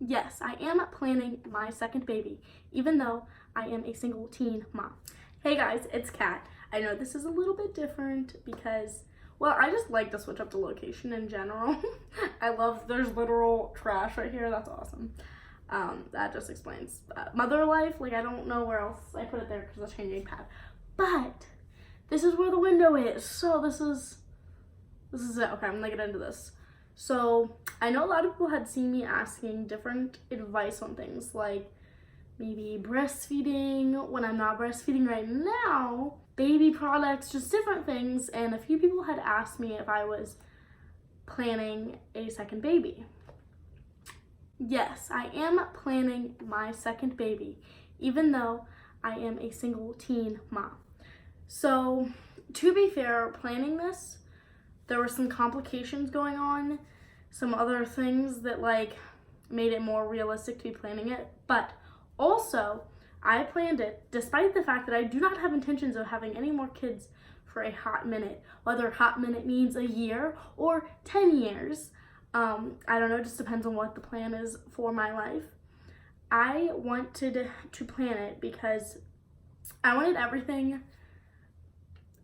Yes, I am planning my second baby, even though I am a single teen mom. Hey guys, it's Kat. I know this is a little bit different because, well, I just like to switch up the location in general. I love, there's literal trash right here. That's awesome. That just explains mother life. Like, I don't know where else I put it there because it's a changing pad. But this is where the window is. So this is it. Okay, I'm gonna get into this. So I know a lot of people had seen me asking different advice on things like maybe breastfeeding when I'm not breastfeeding right now, baby products, just different things. And a few people had asked me if I was planning a second baby. Yes, I am planning my second baby, even though I am a single teen mom. So to be fair, planning this, there were some complications going on, some other things that like made it more realistic to be planning it. But also, I planned it despite the fact that I do not have intentions of having any more kids for a hot minute. Whether hot minute means a year or 10 years, I don't know, it just depends on what the plan is for my life. I wanted to plan it because I wanted everything,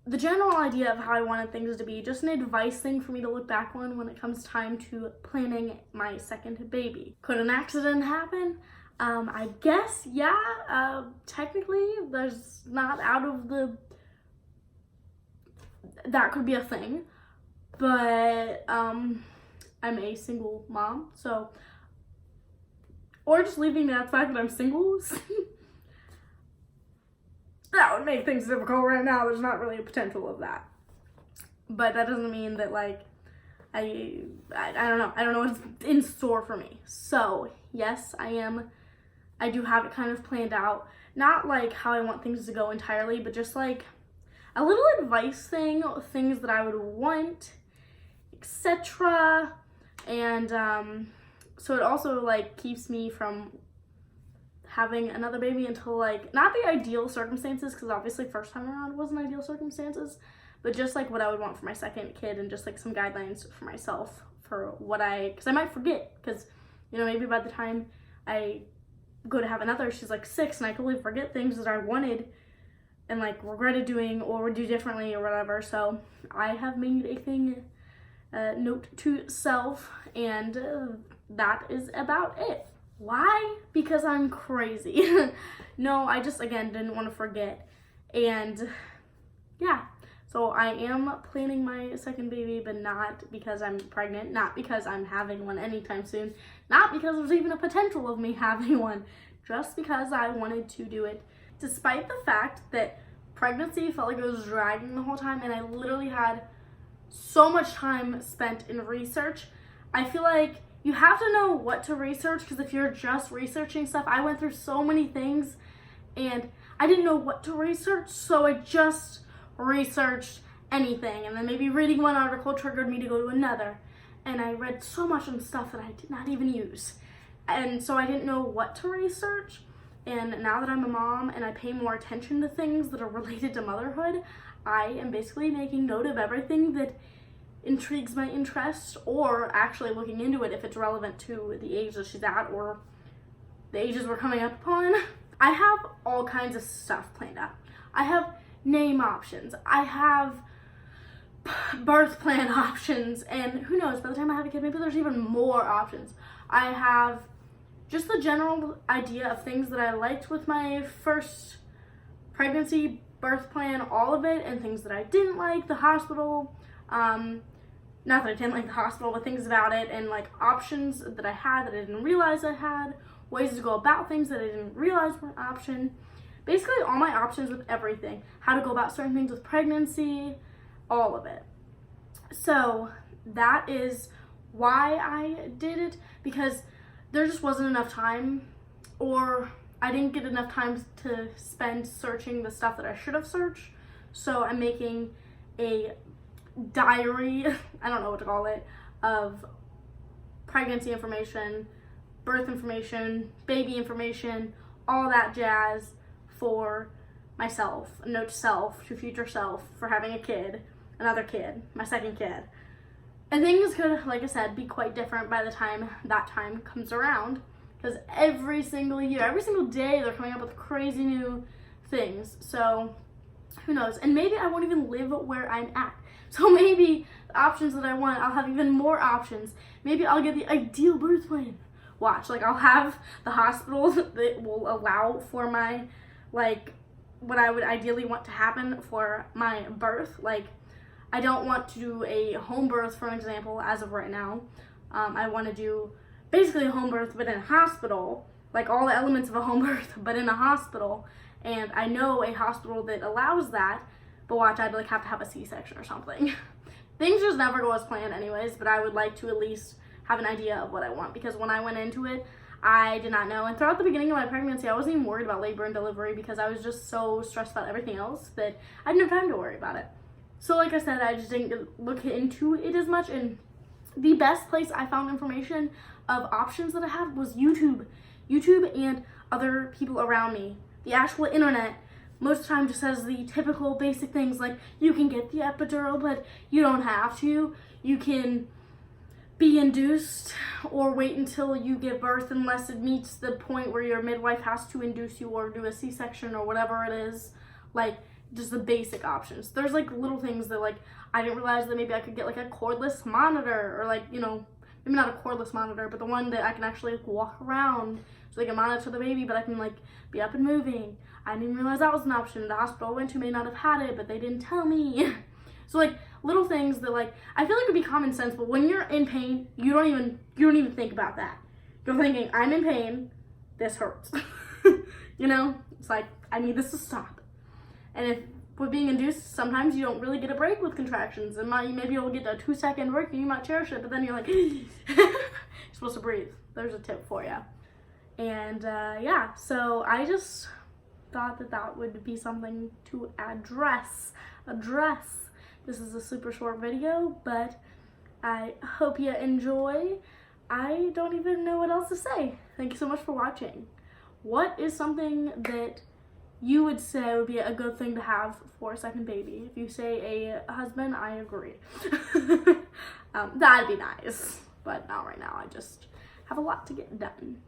the general idea of how I wanted things to be, just an advice thing for me to look back on when it comes time to planning my second baby. Could an accident happen? I guess, yeah. Technically, there's not out of the, that could be a thing. But, I'm a single mom, so, or just leaving that fact that I'm single. That would make things difficult right now. There's not really a potential of that. But that doesn't mean that, like, I don't know. I don't know what's in store for me. So, yes, I do have it kind of planned out. Not, like, how I want things to go entirely, but just, like, a little advice thing, things that I would want, etc. And, so it also, like, keeps me from having another baby until, like, not the ideal circumstances, because obviously first time around wasn't ideal circumstances, but just like what I would want for my second kid, and just like some guidelines for myself for what because I might forget, because, you know, maybe by the time I go to have another, she's like 6, and I totally forget things that I wanted and like regretted doing or would do differently or whatever. So I have made a thing, note to self, and that is about it. Why? Because I'm crazy. No, I just, again, didn't want to forget. And yeah, so I am planning my second baby, but not because I'm pregnant, not because I'm having one anytime soon, not because there's even a potential of me having one, just because I wanted to do it. Despite the fact that pregnancy felt like it was dragging the whole time, and I literally had so much time spent in research, I feel like you have to know what to research, because if you're just researching stuff, I went through so many things and I didn't know what to research, so I just researched anything, and then maybe reading one article triggered me to go to another, and I read so much on stuff that I did not even use, and so I didn't know what to research. And now that I'm a mom and I pay more attention to things that are related to motherhood, I am basically making note of everything that intrigues my interest, or actually looking into it if it's relevant to the age that she's at or the ages we're coming up upon. I have all kinds of stuff planned out. I have name options. I have birth plan options, and who knows, by the time I have a kid, maybe there's even more options. I have just the general idea of things that I liked with my first pregnancy, birth plan, all of it, and things that I didn't like, the hospital, not that I didn't like the hospital, but things about it, and like options that I had that I didn't realize I had, ways to go about things that I didn't realize were an option. Basically all my options with everything, how to go about certain things with pregnancy, all of it. So that is why I did it, because there just wasn't enough time, or I didn't get enough time to spend searching the stuff that I should have searched. So I'm making a diary, I don't know what to call it, of pregnancy information, birth information, baby information, all that jazz for myself, a note to self, to future self, for having a kid, another kid, my second kid. And things could, like I said, be quite different by the time that time comes around. because every single year, every single day, they're coming up with crazy new things. So who knows? And maybe I won't even live where I'm at. So maybe the options that I want, I'll have even more options. Maybe I'll get the ideal birth plan. Watch, like I'll have the hospital that will allow for my, like, what I would ideally want to happen for my birth. Like, I don't want to do a home birth, for an example, as of right now. I want to do basically a home birth, but in a hospital, like all the elements of a home birth, but in a hospital. And I know a hospital that allows that, but watch, I'd like have to have a C-section or something. Things just never go as planned anyways, but I would like to at least have an idea of what I want, because when I went into it, I did not know. And throughout the beginning of my pregnancy, I wasn't even worried about labor and delivery because I was just so stressed about everything else that I didn't have time to worry about it. So like I said, I just didn't look into it as much. And the best place I found information of options that I have was YouTube. YouTube and other people around me. The actual internet most of the time just says the typical basic things like you can get the epidural, but you don't have to. You can be induced or wait until you give birth unless it meets the point where your midwife has to induce you or do a C-section or whatever it is. Like, just the basic options. There's like little things that like I didn't realize that maybe I could get like a cordless monitor, or like, you know, maybe not a cordless monitor, but the one that I can actually like walk around so they can monitor the baby, but I can like be up and moving. I didn't even realize that was an option. The hospital I went to may not have had it, but they didn't tell me. So like little things that like I feel like would be common sense, but when you're in pain, you don't even think about that. You're thinking, I'm in pain, this hurts. You know? It's like, I need this to stop. And if with being induced, sometimes you don't really get a break with contractions, and maybe you'll get a 2-second break and you might cherish it, but then you're like, you're supposed to breathe. There's a tip for you. And yeah, so I just thought that that would be something to address. This is a super short video, but I hope you enjoy. I don't even know what else to say. Thank you so much for watching. What is something that you would say would be a good thing to have for a second baby? If you say a husband, I agree. That'd be nice, but not right now. I just have a lot to get done.